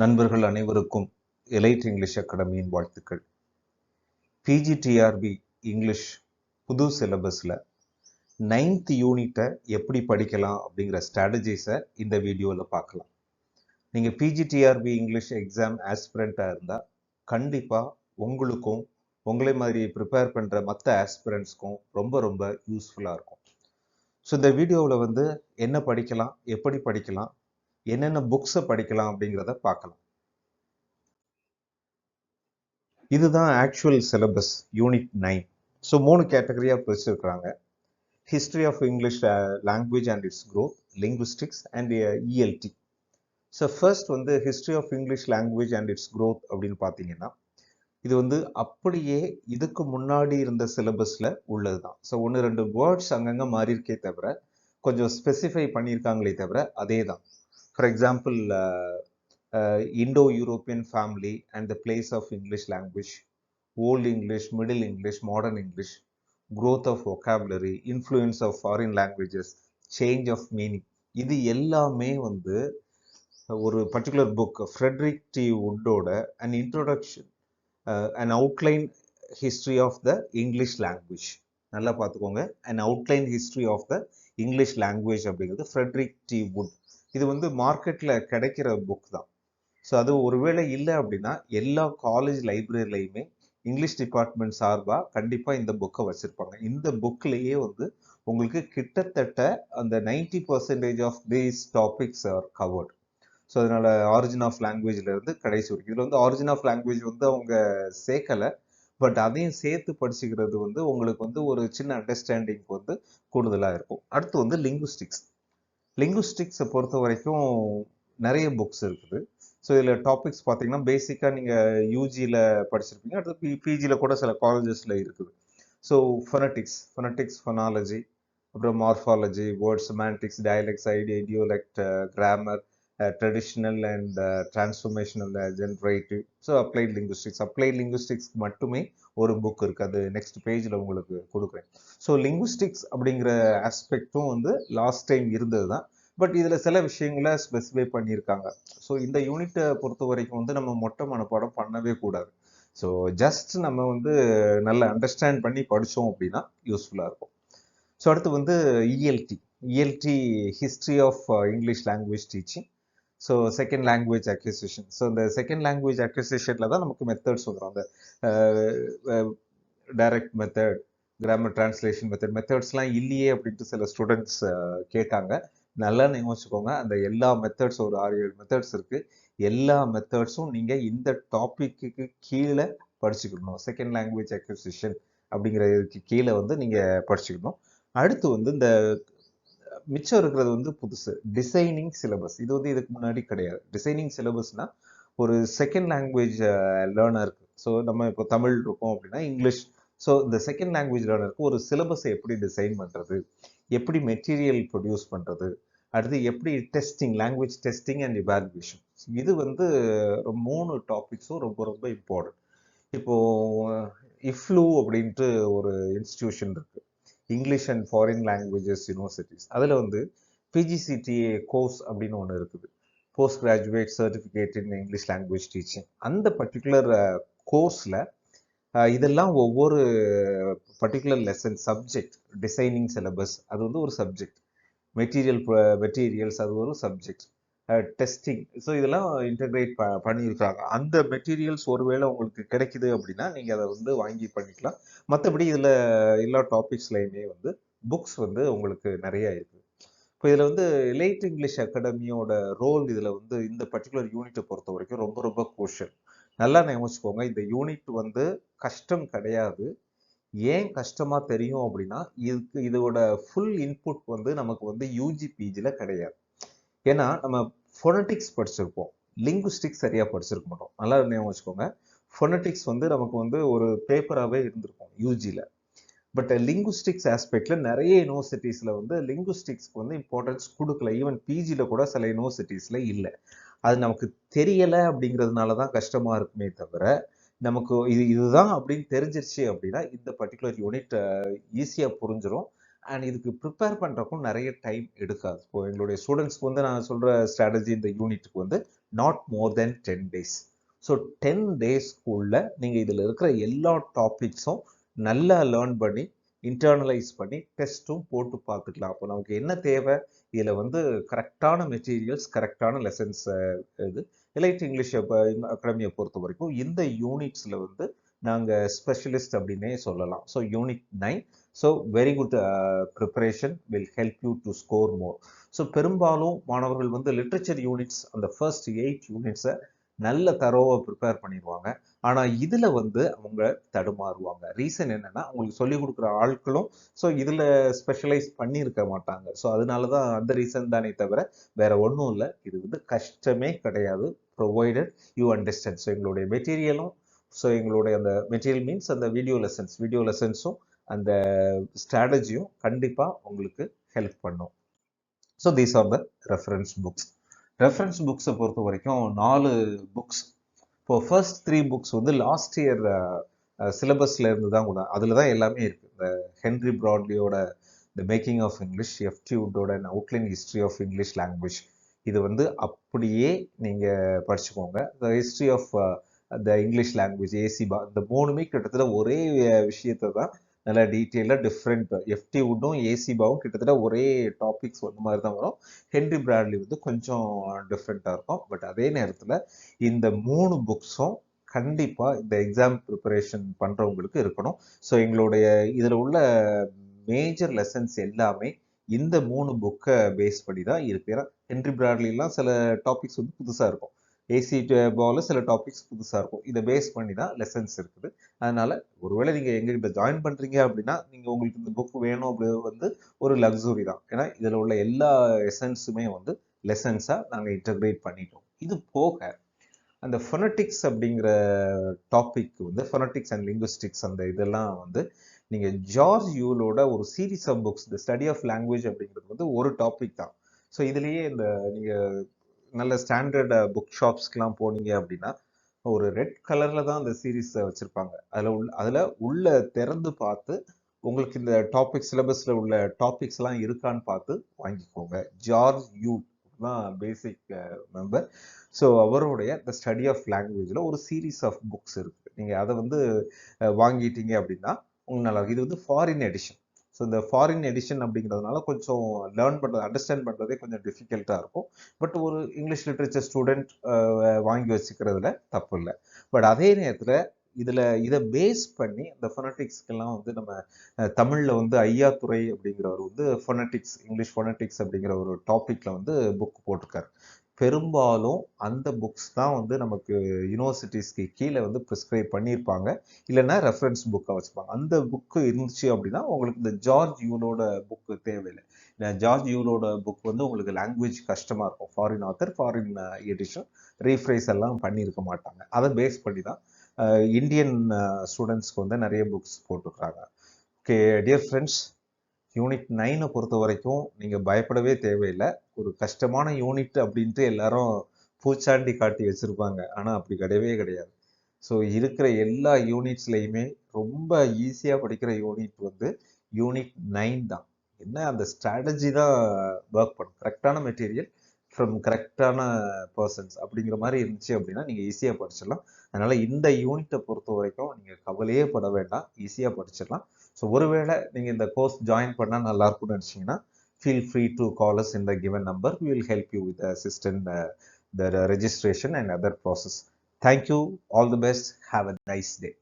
நண்பர்கள் அனைவருக்கும் elite English அகாடமியின் வாழ்த்துக்கள். பிஜிடிஆர்பி இங்கிலீஷ் புது சிலபஸில் 9th யூனிட்டை எப்படி படிக்கலாம் அப்படிங்கிற ஸ்ட்ராட்டஜிஸை இந்த வீடியோவில் பார்க்கலாம். நீங்கள் பிஜிடிஆர்பி இங்கிலீஷ் எக்ஸாம் ஆஸ்பிரண்ட்டாக இருந்தால் கண்டிப்பாக உங்களுக்கும் உங்களை மாதிரி ப்ரிப்பேர் பண்ணுற மற்ற ஆஸ்பிரண்ட்ஸ்க்கும் ரொம்ப ரொம்ப யூஸ்ஃபுல்லாக இருக்கும். ஸோ இந்த வீடியோவில் என்ன படிக்கலாம், எப்படி படிக்கலாம், என்னென்ன புக்ஸை படிக்கலாம் அப்படிங்கிறத பார்க்கலாம். இதுதான் ஆக்சுவல் சிலபஸ் யூனிட் 9. ஸோ 3 கேட்டகரியாக பிரிச்சிருக்கிறாங்க. History of English language and its growth, linguistics and ELT. So first history of English language and its growth அப்படின்னு பார்த்தீங்கன்னா, இது அப்படியே இதுக்கு முன்னாடி இருந்த சிலபஸில் உள்ளது தான். ஸோ 1-2 வேர்ட்ஸ் அங்கங்கே மாறி இருக்கே தவிர, கொஞ்சம் ஸ்பெசிஃபை பண்ணியிருக்காங்களே தவிர அதே தான். For example Indo-European family and the place of English language, Old English, Middle English, Modern English, growth of vocabulary, influence of foreign languages, change of meaning. இது எல்லாமே ஒரு பர்டிகுலர் புக் ஃப்ரெட்ரிக் டி வுட்டோட an introduction, an outline history of the English language. நல்லா பார்த்துக்கோங்க, an outline history of the English language அப்படிங்கிறது Frederick D would. இது மார்க்கெட்டில் கிடைக்கிற புக் தான். ஸோ அது ஒருவேளை இல்லை அப்படின்னா எல்லா காலேஜ் லைப்ரரிலையுமே இங்கிலீஷ் டிபார்ட்மெண்ட் சார்பாக கண்டிப்பாக இந்த புக்கை வச்சுருப்பாங்க. இந்த புக்லேயே உங்களுக்கு கிட்டத்தட்ட அந்த 90% of these topics are covered. So அதனால் ஆரிஜின் ஆஃப் லாங்குவேஜ்லேருந்து கடைசி வரைக்கும் இதில் ஆரிஜின் ஆஃப் லாங்குவேஜ் அவங்க சேர்க்கலை. பட் அதையும் சேர்த்து படிச்சுக்கிறது உங்களுக்கு ஒரு சின்ன அண்டர்ஸ்டாண்டிங்க்கு கூடுதலாக இருக்கும். அடுத்து லிங்குவிஸ்டிக்ஸ். லிங்குவிஸ்டிக்ஸை பொறுத்த வரைக்கும் நிறைய புக்ஸ் இருக்குது. ஸோ இதில் டாபிக்ஸ் பார்த்தீங்கன்னா பேசிக்காக நீங்கள் யூஜியில் படிச்சிருப்பீங்க, அடுத்து பிஜியில் கூட சில காலேஜஸில் இருக்குது. ஸோ ஃபொனட்டிக்ஸ், ஃபொனாலஜி, அப்புறம் morphology, word semantics, dialects, idiolect, grammar, traditional and transformational, generative. So applied லிங்குவிஸ்டிக்ஸ்க்கு மட்டுமே ஒரு புக் இருக்குது, அது நெக்ஸ்ட் பேஜில் உங்களுக்கு கொடுக்குறேன். ஸோ லிங்குவிஸ்டிக்ஸ் அப்படிங்கிற ஆஸ்பெக்டும் லாஸ்ட் டைம் இருந்தது தான். பட் இதில் சில விஷயங்களை ஸ்பெசிஃபை பண்ணியிருக்காங்க. ஸோ இந்த யூனிட்டை பொறுத்த வரைக்கும் நம்ம மொட்டை மனப்பாடம் பண்ணவே கூடாது. ஸோ ஜஸ்ட் நம்ம நல்லா அண்டர்ஸ்டாண்ட் பண்ணி படித்தோம் அப்படின்னா யூஸ்ஃபுல்லாக இருக்கும். ஸோ அடுத்து ELT history of English language teaching. So second language acquisition. So இந்த செகண்ட் லாங்குவேஜ் அக்விசிஷனில் தான் நமக்கு மெத்தட்ஸ் வந்துடும். அந்த டைரக்ட் மெத்தட், கிராமர் டிரான்ஸ்லேஷன் மெத்தட்ஸ்லாம் இல்லையே அப்படின்ட்டு சில ஸ்டூடெண்ட்ஸ் கேட்டாங்க. நல்லா நீங்கள் வச்சுக்கோங்க, அந்த எல்லா மெத்தட்ஸ் ஒரு 6-7 மெத்தட்ஸ் இருக்குது. எல்லா மெத்தட்ஸும் நீங்கள் இந்த டாப்பிக்கு கீழே படிச்சுக்கணும். செகண்ட் லாங்குவேஜ் அக்விசிஷன் அப்படிங்கிறதுக்கு கீழே நீங்கள் படிச்சுக்கணும். அடுத்து இந்த மிச்சம் இருக்கிறது புதுசு, டிசைனிங் சிலபஸ். இது இதுக்கு முன்னாடி கிடையாது. டிசைனிங் சிலபஸ்னால் ஒரு செகண்ட் லாங்குவேஜ் லேர்னருக்கு, ஸோ நம்ம இப்போ தமிழ் இருக்கோம் அப்படின்னா இங்கிலீஷ், ஸோ இந்த செகண்ட் லாங்குவேஜ் லேர்னருக்கு ஒரு சிலபஸை எப்படி டிசைன் பண்ணுறது, எப்படி மெட்டீரியல் ப்ரொடியூஸ் பண்ணுறது, அடுத்து எப்படி testing, language testing and evaluation. இது 3 டாபிக்ஸும் ரொம்ப ரொம்ப இம்பார்ட்டன்ட். இப்போது இஃப்ளூ அப்படின்ட்டு ஒரு இன்ஸ்டிடியூஷன் இருக்குது, English and foreign languages universities. அதில் பிஜிசிடிஏ கோர்ஸ் அப்படின்னு ஒன்று இருக்குது, post graduate certificate in English language teaching. அந்த பர்டிகுலர் கோர்ஸில் இதெல்லாம் ஒவ்வொரு particular lesson subject, designing syllabus அது ஒரு சப்ஜெக்ட், மெட்டீரியல்ஸ் அது ஒரு சப்ஜெக்ட், டெஸ்டிங். ஸோ இதெல்லாம் இன்டகிரேட் பண்ணியிருக்காங்க. அந்த மெட்டீரியல்ஸ் ஒருவேளை உங்களுக்கு கிடைக்குது அப்படின்னா நீங்கள் அதை வாங்கி பண்ணிக்கலாம். மற்றபடி இதில் எல்லா டாபிக்ஸ்லையுமே புக்ஸ் உங்களுக்கு நிறைய இருக்குது. இப்போ இதில் எலைட் இங்கிலீஷ் அகாடமியோட ரோல் இதில் இந்த பர்டிகுலர் யூனிட்டை பொறுத்த வரைக்கும் ரொம்ப ரொம்ப குரூஷியல். நல்லா நினைச்சுக்கோங்க, இந்த யூனிட் கஷ்டம் கிடையாது. ஏன் கஷ்டமாக தெரியும் அப்படின்னா இதோட ஃபுல் இன்புட் நமக்கு யூஜி பிஜியில் கிடையாது. ஏன்னா நம்ம ஃபொனட்டிக்ஸ் படிச்சிருப்போம், லிங்குவிஸ்டிக்ஸ் சரியாக படிச்சிருக்க மாட்டோம். நல்லா வச்சுக்கோங்க, ஃபொனட்டிக்ஸ் நமக்கு ஒரு பேப்பராகவே இருந்திருக்கும் யூஜியில். பட் லிங்குவிஸ்டிக்ஸ் ஆஸ்பெக்டில் நிறைய யூனிவர்சிட்டிஸில் லிங்குவிஸ்டிக்ஸ்க்கு இம்பார்ட்டன்ஸ் கொடுக்கல. ஈவன் பிஜியில் கூட சில யூனிவர்சிட்டிஸில் இல்லை. அது நமக்கு தெரியலை அப்படிங்கிறதுனால தான் கஷ்டமாக இருக்குமே தவிர, நமக்கு இதுதான் அப்படின்னு தெரிஞ்சிருச்சு அப்படின்னா இந்த பர்டிகுலர் யூனிட் ஈஸியாக புரிஞ்சிடும். அண்ட் இதுக்கு ப்ரிப்பேர் பண்ணுறக்கும் நிறைய டைம் எடுக்காது. இப்போ எங்களுடைய ஸ்டூடெண்ட்ஸ்க்கு நான் சொல்கிற ஸ்ட்ராட்டஜி இந்த யூனிட்டுக்கு not more then 10 days. So 10 daysக்குள்ள நீங்கள் இதில் இருக்கிற எல்லா டாபிக்ஸும் நல்லா லேர்ன் பண்ணி இன்டர்னலைஸ் பண்ணி டெஸ்ட்டும் போட்டு பார்த்துக்கலாம். அப்போ நமக்கு என்ன தேவை, இதில் வந்து கரெக்டான மெட்டீரியல்ஸ், கரெக்டான லெசன்ஸ். இது எலைட் இங்கிலீஷ் அகாடமியை பொறுத்த வரைக்கும் இந்த யூனிட்ஸில் வந்து நாங்கள் ஸ்பெஷலிஸ்ட் அப்படின்னே சொல்லலாம். So unit 9. So very good preparation will help you to score more. So பெரும்பாலும் மாணவர்கள் வந்து லிட்ரேச்சர் யூனிட்ஸ் அந்த ஃபர்ஸ்ட் 8 யூனிட்ஸை நல்ல தரோவை ப்ரிப்பேர் பண்ணிடுவாங்க. ஆனால் இதில் வந்து அவங்க தடுமாறுவாங்க. ரீசன் என்னன்னா, அவங்களுக்கு சொல்லிக் கொடுக்குற ஆட்களும் ஸோ இதில் ஸ்பெஷலைஸ் பண்ணியிருக்க மாட்டாங்க. ஸோ அதனால தான் அந்த ரீசன் தானே தவிர வேற ஒன்றும் இல்லை. இது வந்து கஷ்டமே கிடையாது, ப்ரொவைடட் யூ அண்டர்ஸ்டாண்ட். ஸோ எங்களுடைய மெட்டீரியலும், ஸோ எங்களுடைய அந்த மெட்டீரியல் மீன்ஸ் அந்த வீடியோ லெசன்ஸும் அந்த ஸ்ட்ராட்டஜியும் கண்டிப்பாக உங்களுக்கு ஹெல்ப் பண்ணும். So these are the reference books. Reference புக்ஸை பொறுத்த வரைக்கும் 4 புக்ஸ். இப்போ ஃபர்ஸ்ட் 3 புக்ஸ் வந்து லாஸ்ட் இயர் சிலபஸில் இருந்து தான் கூட, அதில் தான் எல்லாமே இருக்குது. இந்த ஹென்ரி பிராட்லியோட the making of English, FT வுட்டோட outline history of English language, இது வந்து அப்படியே நீங்கள் படிச்சுக்கோங்க. The history of the English language, A C Baugh, இந்த 3மே கிட்டத்தட்ட ஒரே விஷயத்தை தான் நல்லா டீட்டெயிலாக டிஃப்ரெண்ட். எஃப்டி வுட்டும் ஏசிபாவும் கிட்டத்தட்ட ஒரே டாபிக்ஸ் வந்து மாதிரி தான் வரும். ஹென்ரி பிராட்லி வந்து கொஞ்சம் டிஃப்ரெண்ட்டாக இருக்கும். பட் அதே நேரத்தில் இந்த 3 புக்ஸும் கண்டிப்பாக இந்த எக்ஸாம் ப்ரிப்பரேஷன் பண்ணுறவங்களுக்கு இருக்கணும். ஸோ எங்களுடைய இதில் உள்ள மேஜர் லெசன்ஸ் எல்லாமே இந்த 3 புக்கை பேஸ் பண்ணி தான் இருக்கு. ஏன்னா ஹென்ரி பிராட்லிலாம் சில டாபிக்ஸ் வந்து புதுசாக இருக்கும், ஏசி பாவில் சில டாபிக்ஸ் புதுசாக இருக்கும். இதை பேஸ் பண்ணி தான் லெசன்ஸ் இருக்குது. அதனால ஒருவேளை நீங்கள் எங்ககிட்ட ஜாயின் பண்ணுறீங்க அப்படின்னா நீங்கள் உங்களுக்கு இந்த புக் வேணும் அப்படி வந்து ஒரு லக்ஸுரி தான். ஏன்னா இதில் உள்ள எல்லா எசன்ஸுமே வந்து லெசன்ஸாக நாங்கள் இன்டகிரேட் பண்ணிட்டோம். இது போக அந்த ஃபொனட்டிக்ஸ் அப்படிங்கிற டாபிக் வந்து ஃபொனட்டிக்ஸ் அண்ட் லிங்குவிஸ்டிக்ஸ் அந்த இதெல்லாம் வந்து நீங்கள் ஜார்ஜ் யூலோட ஒரு series of books, the study of language அப்படிங்கிறது வந்து ஒரு டாபிக் தான். ஸோ இதுலேயே இந்த நீங்கள் நல்ல ஸ்டாண்டர்ட் புக் ஷாப்ஸ்க்கெலாம் போனீங்க அப்படின்னா ஒரு ரெட் கலரில் தான் அந்த சீரீஸை வச்சுருப்பாங்க. அதில் உள்ள திறந்து பார்த்து உங்களுக்கு இந்த டாபிக் சிலபஸில் உள்ள டாபிக்ஸ்லாம் இருக்கான்னு பார்த்து வாங்கிக்கோங்க. ஜார்ஜ் யூ தான் பேசிக் மெம்பர். ஸோ அவருடைய த ஸ்டடி ஆஃப் லாங்குவேஜில் ஒரு சீரீஸ் ஆஃப் புக்ஸ் இருக்குது. நீங்கள் அதை வந்து வாங்கிட்டீங்க அப்படின்னா உங்களுக்கு நல்லா இருக்கும். இது வந்து ஃபாரின் எடிஷன். ஸோ இந்த ஃபாரின் எடிஷன் அப்படிங்கிறதுனால கொஞ்சம் லேர்ன் பண்ணுறது, அண்டர்ஸ்டாண்ட் பண்ணுறதே கொஞ்சம் டிஃபிகல்ட்டாக இருக்கும். பட் ஒரு இங்கிலீஷ் லிட்ரேச்சர் ஸ்டூடெண்ட் வாங்கி வச்சுக்கிறதுல தப்பு இல்லை. பட் அதே நேரத்தில் இதை பேஸ் பண்ணி இந்த ஃபொனட்டிக்ஸ்க்கெல்லாம் வந்து நம்ம தமிழில் வந்து ஐயாத்துரை அப்படிங்கிறவர் வந்து ஃபொனட்டிக்ஸ், இங்கிலீஷ் ஃபொனட்டிக்ஸ் அப்படிங்கிற ஒரு டாப்பிக்கில் வந்து புக் போட்டிருக்காரு. பெரும்பாலும் அந்த புக்ஸ் தான் வந்து நமக்கு யூனிவர்சிட்டிஸ்க்கு கீழே வந்து ப்ரிஸ்கிரைப் பண்ணியிருப்பாங்க, இல்லைன்னா ரெஃபரன்ஸ் புக்கை வச்சுப்பாங்க. அந்த புக்கு இருந்துச்சு அப்படின்னா உங்களுக்கு இந்த ஜார்ஜ் யூலோட புக்கு தேவையில்லை. ஜார்ஜ் யூலோட புக் வந்து உங்களுக்கு லாங்குவேஜ் கஷ்டமாக இருக்கும். ஃபாரின் ஆத்தர், ஃபாரின் எடிஷன், ரீஃப்ரைஸ் எல்லாம் பண்ணியிருக்க மாட்டாங்க. அதை பேஸ் பண்ணி தான் இந்தியன் ஸ்டூடெண்ட்ஸ்க்கு வந்து நிறைய புக்ஸ் போட்டுருக்காங்க. ஓகே டியர் ஃப்ரெண்ட்ஸ், யூனிட் 9 பொறுத்த வரைக்கும் நீங்கள் பயப்படவே தேவையில்லை. ஒரு கஷ்டமான யூனிட் அப்படின்ட்டு எல்லாரும் பூச்சாண்டி காட்டி வச்சுருப்பாங்க. ஆனால் அப்படி கிடையவே கிடையாது. ஸோ இருக்கிற எல்லா யூனிட்ஸ்லையுமே ரொம்ப ஈஸியாக படிக்கிற யூனிட் வந்து யூனிட் 9 தான். என்ன அந்த ஸ்ட்ராட்டஜி தான் ஒர்க் பண்ணும். கரெக்டான மெட்டீரியல் ஃப்ரம் கரெக்டான பர்சன்ஸ் அப்படிங்கிற மாதிரி இருந்துச்சு அப்படின்னா நீங்கள் ஈஸியாக படிச்சிடலாம். அதனால் இந்த யூனிட்டை பொறுத்த வரைக்கும் நீங்கள் கவலையே பட வேண்டாம், ஈஸியாக படிச்சிடலாம். ஸோ ஒருவேளை நீங்கள் இந்த கோர்ஸ் ஜாயின் பண்ணால் நல்லா இருக்கும்னு நினச்சிங்கன்னா feel free to call us in the given number. We will help you with the assistant, the registration and other process. Thank you. All the best. Have a nice day.